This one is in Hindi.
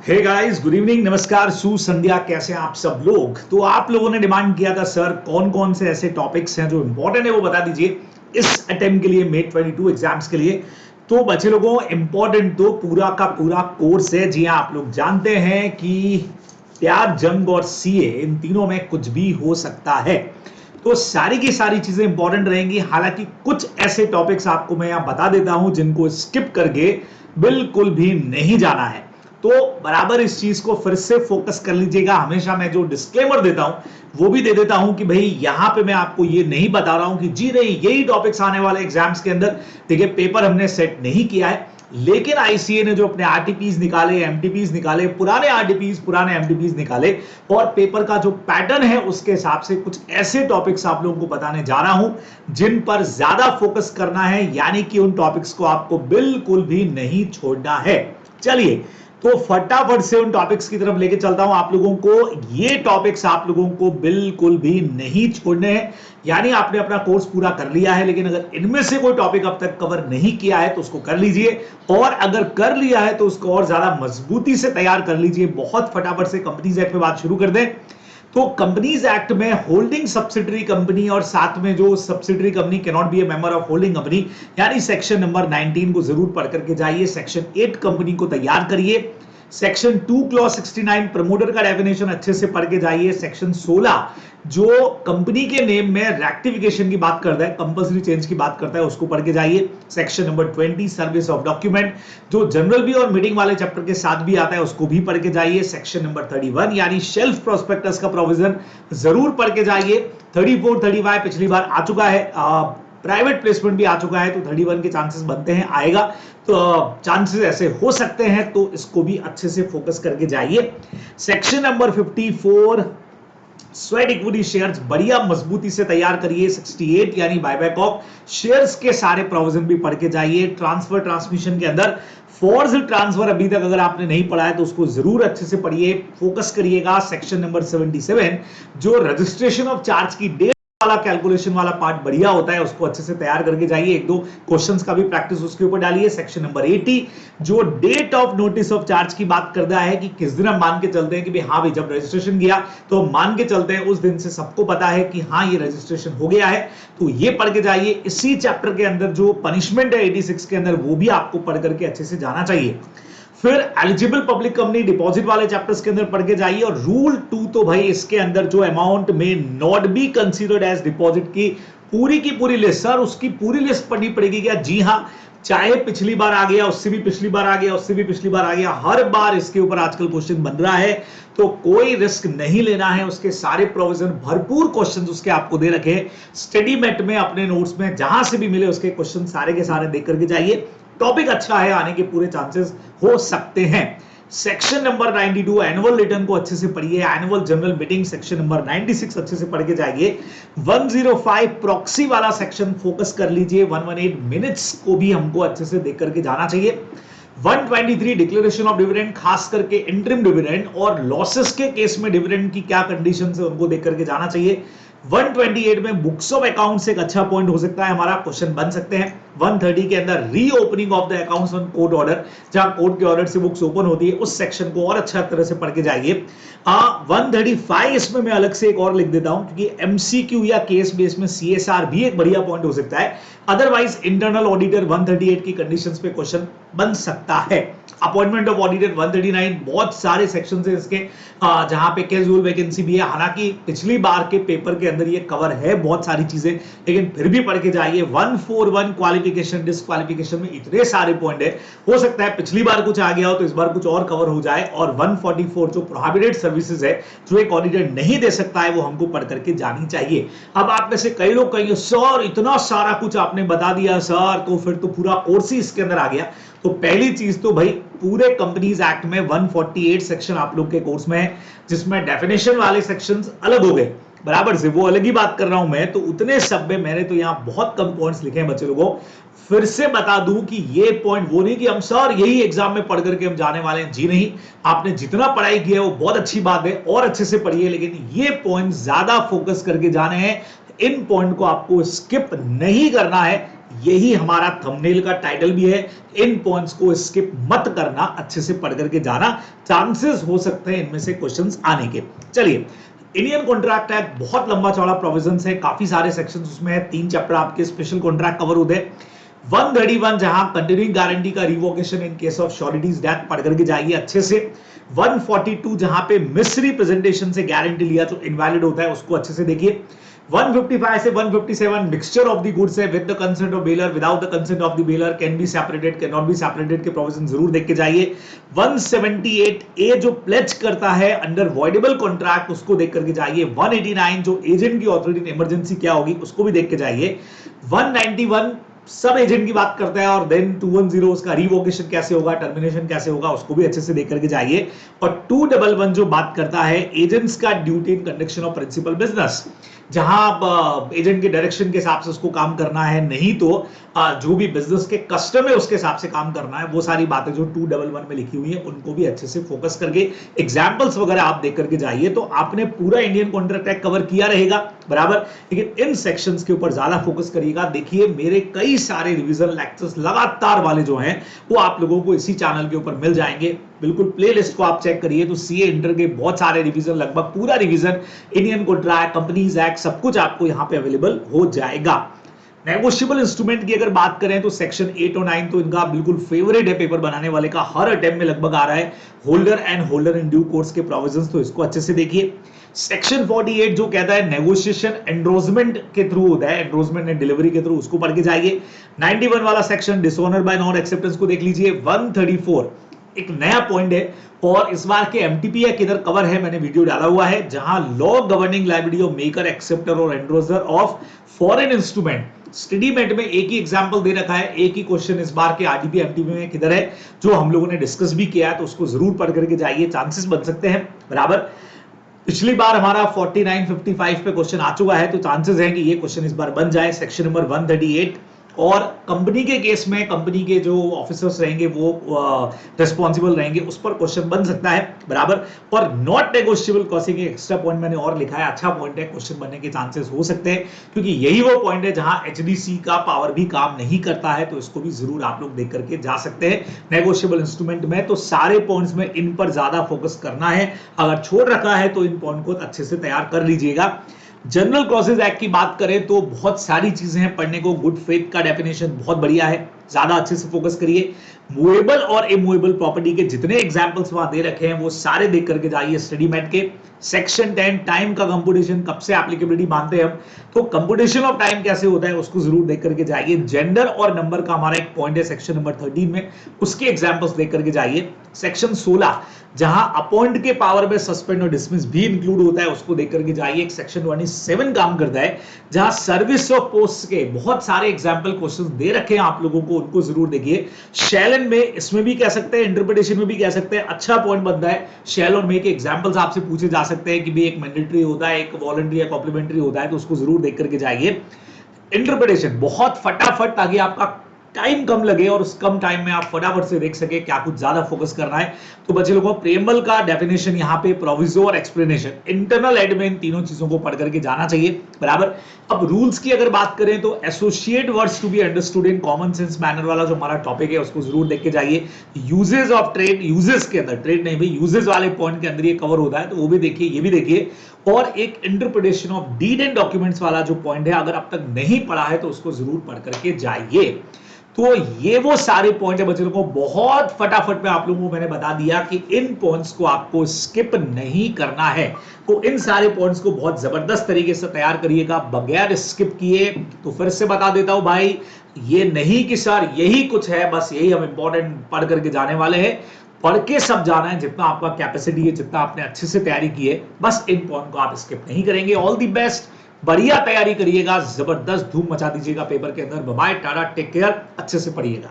हे गाइस, गुड इवनिंग, नमस्कार, शुभ संध्या। कैसे हैं आप सब लोग? तो आप लोगों ने डिमांड किया था सर कौन कौन से ऐसे टॉपिक्स हैं जो इंपॉर्टेंट है वो बता दीजिए इस अटेम्प्ट के लिए, मे 22 एग्जाम्स के लिए। तो बच्चे लोगों, इंपॉर्टेंट तो पूरा का पूरा कोर्स है। जी हाँ, आप लोग जानते हैं कि प्यार, जंग और सीए, इन तीनों में कुछ भी हो सकता है। तो सारी की सारी चीजें इंपॉर्टेंट रहेंगी। हालांकि कुछ ऐसे टॉपिक्स आपको मैं यहां बता देता हूं जिनको स्किप करके बिल्कुल भी नहीं जाना है। तो बराबर इस चीज को फिर से फोकस कर लीजिएगा। हमेशा मैं जो डिस्क्लेमर देता हूं वो भी दे देता हूं कि भाई यहां पे मैं आपको ये नहीं बता रहा हूं कि जी नहीं यही टॉपिक्स आने वाले एग्जाम्स के अंदर। देखिए, पेपर हमने सेट नहीं किया है, लेकिन आईसीए ने जो अपने आरटीपीज निकाले, एमटीपीज निकाले, पुराने आरटीपीज, पुराने एमटीपीज निकाले और पेपर का जो पैटर्न है उसके हिसाब से कुछ ऐसे टॉपिक्स आप लोगों को बताने जा रहा हूं जिन पर ज्यादा फोकस करना है, यानी कि उन टॉपिक्स को आपको बिल्कुल भी नहीं छोड़ना है। चलिए, तो फटाफट से उन टॉपिक्स की तरफ लेके चलता हूं आप लोगों को। ये टॉपिक्स आप लोगों को बिल्कुल भी नहीं छोड़ने हैं। यानी आपने अपना कोर्स पूरा कर लिया है, लेकिन अगर इनमें से कोई टॉपिक अब तक कवर नहीं किया है तो उसको कर लीजिए, और अगर कर लिया है तो उसको और ज्यादा मजबूती से तैयार कर लीजिए। बहुत फटाफट से कंपनीज एक्ट पे बात शुरू कर दें। तो कंपनीज एक्ट में होल्डिंग सब्सिडरी कंपनी और साथ में जो subsidiary company can not be A member of holding company, यानी सेक्शन नंबर 19 को जरूर पढ़ करके जाइए। सेक्शन 8 कंपनी को तैयार करिए। सेक्शन 2 क्लॉज 69 प्रमोटर का डेफिनेशन अच्छे से पढ़ के जाइए। सेक्शन 16 जो कंपनी के नेम में रेक्टिफिकेशन की बात करता है, कंपल्सरी चेंज की बात करता है, उसको पढ़ के जाइए। Section number 20 service of document जो जनरल बी और मीटिंग वाले चैप्टर के साथ भी आता है, उसको भी पढ़ के जाइए। सेक्शन नंबर 31 यानी शेल्फ प्रोस्पेक्टस का प्रोविजन जरूर पढ़ के जाइए। 34 35 पिछली बार आ चुका है, प्राइवेट प्लेसमेंट भी आ चुका है, तो 31 के चांसेस बनते हैं आएगा, तो चांसेस ऐसे हो सकते हैं, तो इसको भी अच्छे से फोकस करके जाइए। Section number 54 sweat equity shares बढ़िया मजबूती से तैयार करिए। 68 यानी बायबैक ऑफ शेयर्स के सारे प्रोविजन भी पढ़ के जाइए। ट्रांसफर ट्रांसमिशन के अंदर फोर्स ट्रांसफर अभी तक अगर आपने नहीं पढ़ा है तो उसको जरूर अच्छे से पढ़िए, फोकस करिएगा। सेक्शन नंबर 77 जो रजिस्ट्रेशन ऑफ चार्ज की डेट वाला कैलकुलेशन वाला पार्ट बढ़िया होता है, उसको अच्छे से तैयार करके जाइए। एक दो क्वेश्चंस का भी प्रैक्टिस उसके ऊपर डालिए। सेक्शन नंबर 80 जो date of notice of charge की बात करता है कि किस दिन हम मान के चलते हैं कि भाई हाँ भाई जब रजिस्ट्रेशन किया तो मान के चलते हैं उस दिन से सबको पता है कि हाँ ये रजिस्ट्रेशन हो गया है, तो ये पढ़ के जाइए। इसी चैप्टर के अंदर जो पनिशमेंट है 86 के अंदर, वो भी आपको पढ़ करके अच्छे से जाना चाहिए। फिर एलिजिबल पब्लिक कंपनी डिपॉजिट वाले चैप्टर्स के अंदर पढ़ के जाइए। और रूल 2 तो भाई इसके अंदर जो amount may not be considered as deposit की पूरी लिस्ट, सर उसकी पूरी लिस्ट पढ़नी पड़ेगी क्या? जी हाँ, चाहे पिछली बार आ गया, उससे भी पिछली बार आ गया, उससे भी पिछली बार आ गया, हर बार इसके ऊपर आजकल क्वेश्चन बन रहा है, तो कोई रिस्क नहीं लेना है। उसके सारे प्रोविजन, भरपूर क्वेश्चंस उसके आपको दे रखे हैं स्टडी मेट में, अपने नोट्स में, जहां से भी मिले उसके क्वेश्चन सारे के सारे देख करके जाइए। टॉपिक अच्छा है, आने के पूरे चांसेस हो सकते हैं। सेक्शन नंबर 92 एनुअल रिटर्न को अच्छे से पढ़िए। Annual general meeting section number 96 अच्छे से पढ़ के जाइए। 105 प्रॉक्सी वाला सेक्शन फोकस कर लीजिए। 118 मिनट्स को भी हमको अच्छे से देख करके जाना चाहिए। 123 डिक्लेरेशन ऑफ डिविडेंड, खास करके इंटरिम डिविडेंड और लॉसेस के केस में डिविडेंड की क्या कंडीशन है उनको देख करके जाना चाहिए। 128 में बुक्स ऑफ अकाउंट्स एक अच्छा पॉइंट हो सकता है, हमारा क्वेश्चन बन सकते हैं। 130 के अंदर reopening of the accounts on court order, जहां कोर्ट के ऑर्डर से बुक्स ओपन होती है, उस सेक्शन को और अच्छा तरह से पढ़ के जाइए। 135 इसमें मैं अलग से एक और लिख देता हूं क्योंकि एमसीक्यू या केस बेस में सीएसआर भी एक बढ़िया पॉइंट हो सकता है। अदरवाइज इंटरनल ऑडिटर 138 की कंडीशंस पे क्वेश्चन बन सकता है। अपॉइंटमेंट ऑफ ऑडिटर 139, बहुत सारे सेक्शन है इसके, जहां पे कैजुअल वैकेंसी भी है। हालांकि पिछली बार के पेपर के अंदर ये कवर है बहुत सारी चीजें, लेकिन फिर भी पढ़ के जाइए। 141 क्वालिफिकेशन डिस्क्वालिफिकेशन में इतने सारे पॉइंट है, हो सकता है पिछली बार कुछ आ गया हो तो इस बार कुछ और कवर हो जाए। और 144 जो प्रोहिबिटेड सर्विसेज है जो एक ऑडिटर नहीं दे सकता है, वो हमको पढ़ करके जानी चाहिए। अब आप में से कई लोग कहेंगे सर इतना सारा कुछ आपने बता दिया सर, तो फिर तो पूरा कोर्स ही इसके अंदर आ गया। तो पहली चीज तो भाई पूरे कंपनीज एक्ट में 148 सेक्शन आप लोग के कोर्स में है, जिसमें डेफिनेशन वाले सेक्शंस अलग हो गए, बराबर से वो अलग ही बात कर रहा हूं मैं। तो उतने सब में मैंने तो यहां बहुत कम पॉइंट्स लिखे हैं बच्चे लोगों। फिर से बता दूं कि ये पॉइंट वो नहीं कि हम सर यही एग्जाम में पढ़ करके हम जाने वाले हैं, जी नहीं। आपने जितना पढ़ाई किया है वो बहुत अच्छी बात है और अच्छे से पढ़िए, लेकिन ये पॉइंट ज्यादा फोकस करके जाने हैं। इन पॉइंट को आपको स्किप नहीं करना है, यही हमारा थंबनेल का टाइटल भी है। इन पॉइंट्स को स्किप मत करना, अच्छे से पढ़ करके जाना, चांसेस हो सकते हैं इनमें से क्वेश्चंस आने के। चलिए, इंडियन कॉन्ट्रैक्ट एक्ट बहुत लंबा चौड़ा प्रोविजंस है, काफी सारे सेक्शंस उसमें है, 3 चैप्टर आपके स्पेशल कॉन्ट्रैक्ट कवर होते हैं। 131 जहां कंटिन्यूइंग गारंटी का revocation in case of sureties death पढ़ करके जाइए अच्छे से। 142 जहां पे मिस रिप्रेजेंटेशन से गारंटी लिया तो इनवैलिड होता है, उसको अच्छे से देखिए। 155 से 157 मिक्सचर ऑफ द गुड्स है, with the consent of baler, without the consent of the baler, can be separated, can not be separated के प्रोविजन जरूर देख के जाइए। 178 ए जो प्लेज करता है अंडर वॉइडेबल कॉन्ट्रैक्ट, उसको देख करके जाइए। 189 जो एजेंट की ऑथोरिटी इन इमरजेंसी क्या होगी, उसको भी देख के जाइए। 191 सब एजेंट की बात करता है, और देन 210 उसका रिवोकेशन कैसे होगा, टर्मिनेशन कैसे होगा, उसको भी अच्छे से देख करके जाइए। और 211 जो बात करता है एजेंट्स का duty in conduction of principal business, जहां आप एजेंट के डायरेक्शन के हिसाब से उसको काम करना है, नहीं तो जो भी बिजनेस के कस्टम है उसके हिसाब से काम करना है। वो सारी बातें जो 211 में लिखी हुई है उनको भी अच्छे से फोकस करके एग्जांपल्स वगैरह आप देख करके जाइए, तो आपने पूरा इंडियन कॉन्ट्रैक्ट एक्ट कवर किया रहेगा बराबर। लेकिन इन सेक्शंस के ऊपर ज्यादा फोकस करिएगा। देखिए, मेरे कई सारे रिवीजन लेक्चर्स लगातार वाले जो हैं वो आप लोगों को इसी चैनल के ऊपर मिल जाएंगे। बिल्कुल प्लेलिस्ट को आप चेक करिए तो सीए इंटर के बहुत सारे रिवीजन, लगभग पूरा revision, Indian contract, companies act, सब कुछ आपको यहां पे अवेलेबल हो जाएगा। नेगोशिएबल इंस्ट्रूमेंट की अगर बात करें तो सेक्शन 8 और 9 तो इनका बिल्कुल फेवरेट है पेपर बनाने वाले का, हर अटेम्प्ट में लगभग आ रहा है। Holder and holder in due course के प्रोविजंस, तो इसको अच्छे से देखिए। सेक्शन 48 जो कहता है नेगोशिएशन एंड्रोजमेंट के थ्रू होता है, एंड्रोजमेंट एंड डिलीवरी के थ्रू, उसको पढ़ के जाइए। 91 वाला section dishonour bye non acceptance को देख लीजिए। 134 एक नया पॉइंट है, और इस बार के एमटीपी किधर कवर है, मैंने वीडियो डाला हुआ है, जहां law governing liability of maker, acceptor और एंड्रोजर ऑफ फॉरेन इंस्ट्रूमेंट। स्टडीमेंट में एक ही एग्जांपल दे रखा है, एक ही क्वेश्चन इस बार के आरटीपी एमटीपी में किधर है, जो हम लोगों ने डिस्कस भी किया है, तो उसको जरूर पढ़ करके जाइए, चांसेस बन सकते हैं बराबर। पिछली बार हमारा 49 55 पे क्वेश्चन आ चुका है, तो चांसेस है कि ये क्वेश्चन इस बार बन जाए। सेक्शन नंबर 138, और कंपनी के केस में कंपनी के जो ऑफिसर्स रहेंगे वो रिस्पॉन्सिबल रहेंगे, उस पर क्वेश्चन बन सकता है बराबर। और not negotiable costing extra point मैंने और लिखा है, अच्छा पॉइंट है, क्वेश्चन बनने के चांसेस हो सकते हैं, क्योंकि यही वो पॉइंट है जहां एचडीसी का पावर भी काम नहीं करता है, तो इसको भी जरूर आप लोग देख करके जा सकते हैं। नेगोशिएबल इंस्ट्रूमेंट में तो सारे पॉइंट्स में इन पर ज्यादा फोकस करना है, अगर छोड़ रखा है तो इन पॉइंट को अच्छे से तैयार कर लीजिएगा। जनरल क्लॉजेज एक्ट की बात करें तो बहुत सारी चीजें हैं पढ़ने को। गुड फेथ का डेफिनेशन बहुत बढ़िया है, ज्यादा अच्छे से फोकस करिए। मूवेबल और इमूवेबल प्रॉपर्टी के जितने एग्जांपल्स वहां दे रखे हैं वो सारे देख करके जाइए स्टडी मेट के। सेक्शन 10 टाइम का कंप्यूटेशन, कब से एप्लीकेबिलिटी मानते हैं हम, तो कंप्यूटेशन ऑफ टाइम कैसे होता है उसको जरूर देख करके जाइए। जेंडर और नंबर का हमारा एक पॉइंट है सेक्शन नंबर 13 में, उसके एग्जांपल्स देख करके जाइए। सेक्शन 16 जहां अपॉइंट के पावर में सस्पेंड और डिसमिस भी इंक्लूड होता है, उसको देख करके जाइए। एक सेक्शन 27 काम करता है जहां सर्विस ऑफ पोस्ट के बहुत सारे एग्जांपल क्वेश्चंस दे रखे हैं आप लोगों को, उनको जरूर देखिए। शैल एंड मे, इसमें भी कह सकते हैं, इंटरप्रिटेशन में भी कह सकते हैं, अच्छा पॉइंट बनता है। शैल और मे के एग्जांपल्स आपसे पूछे जा सकते हैं कि भी एक मैंडेटरी होता है, एक वॉलंटरी या कॉम्प्लीमेंट्री होता है, तो उसको जरूर देख करके जाइए। इंटरप्रिटेशन बहुत फटाफट, ताकि आपका टाइम कम लगे और उस कम टाइम में आप फटाफट से देख सके, क्या कुछ ज्यादा फोकस करना है। तो बच्चे लोगों, प्रेमबल का डेफिनेशन यहाँ पे, प्रोविजो और एक्सप्लेनेशन, इंटरनल एड में इन तीनों चीजों को पढ़ करके जाना चाहिए बराबर। अब रूल्स की अगर बात करें तो associate words to be understood in common sense manner वाला जो हमारा टॉपिक है उसको जरूर देख के जाइए। यूजेस ऑफ ट्रेड, यूजेस के अंदर, ट्रेड नहीं भाई, यूजेस वाले पॉइंट के अंदर ये कवर होता है, तो वो भी देखिए, ये भी देखिए। और एक interpretation of deed and documents वाला जो पॉइंट है, अगर अब तक नहीं पढ़ा है तो उसको जरूर पढ़ करके जाइए। तो ये वो सारे पॉइंट है बच्चों को, बहुत फटाफट में आप लोगों को मैंने बता दिया कि इन पॉइंट्स को आपको स्किप नहीं करना है। तो इन सारे पॉइंट्स को बहुत जबरदस्त तरीके से तैयार करिएगा बगैर स्किप किए। तो फिर से बता देता हूं भाई, ये नहीं कि सर यही कुछ है, बस यही हम इंपॉर्टेंट पढ़ करके जाने वाले हैं। पढ़ के सब जाना है, जितना आपका कैपेसिटी है, जितना आपने अच्छे से तैयारी की है, बस इन पॉइंट को आप स्किप नहीं करेंगे। ऑल दी बेस्ट, बढ़िया तैयारी करिएगा, जबरदस्त धूम मचा दीजिएगा पेपर के अंदर। Bye bye, tata, take care, अच्छे से पढ़िएगा।